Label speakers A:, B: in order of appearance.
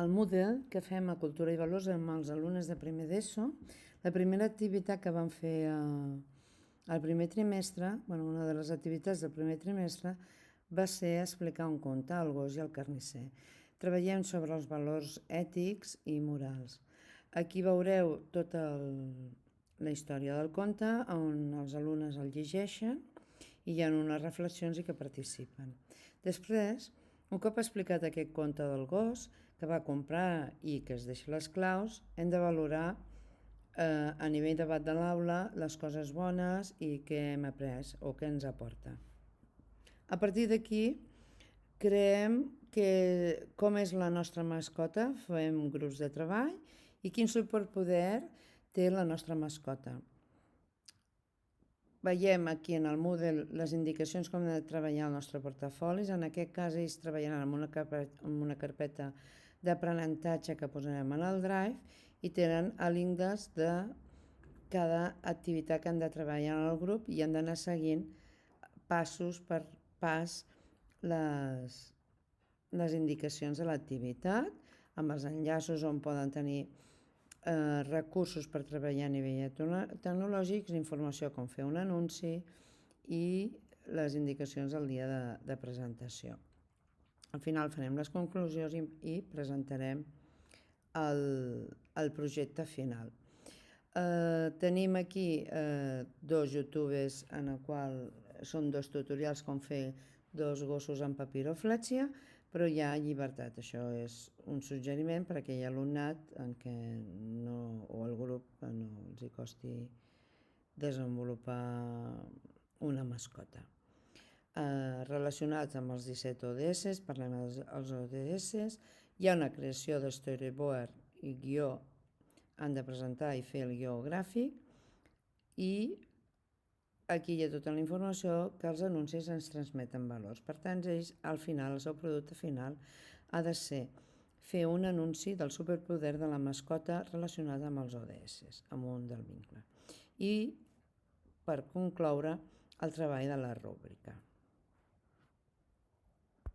A: el Moodle que fem a Cultura i Valors amb els alumnes de primer d'ESO. La primera activitat que vam fer al primer trimestre, una de les activitats del primer trimestre, va ser explicar un conte, El gos i el carnisser. Treballem sobre els valors ètics i morals. Aquí veureu tota la història del conte, on els alumnes el llegeixen i hi ha unes reflexions i que participen. Després, un cop explicat aquest conte del gos que va comprar i que es deixa les claus, hem de valorar a nivell debat de l'aula les coses bones i què hem après o què ens aporta. A partir d'aquí creem com és la nostra mascota, fem grups de treball i quin superpoder té la nostra mascota. Veiem aquí en el Moodle les indicacions com hem de treballar el nostre portafolis. En aquest cas ells treballaran amb una carpeta d'aprenentatge que posarem en el Drive i tenen l'índex de cada activitat que han de treballar en el grup i han d'anar seguint passos per pas les indicacions de l'activitat amb els enllaços on poden tenir recursos per treballar a nivell tecnològic, informació com fer un anunci i les indicacions del dia de presentació. Al final farem les conclusions i presentarem el projecte final. Tenim aquí dos youtubers en el qual són dos tutorials com fer dos gossos amb papiroflèxia, però hi ha llibertat. Això és un suggeriment per a aquell alumnat o el grup que no els costi desenvolupar una mascota. Relacionats amb els 17 ODS, parlem dels ODS, hi ha una creació de storyboard i guió, han de presentar i fer el guió gràfic i aquí hi ha tota la informació que els anuncis ens transmeten valors. Per tant, ells, al final, el seu producte final ha de ser fer un anunci del superpoder de la mascota relacionat amb els ODS, amb un del vincle. I, per concloure, el treball de la rúbrica.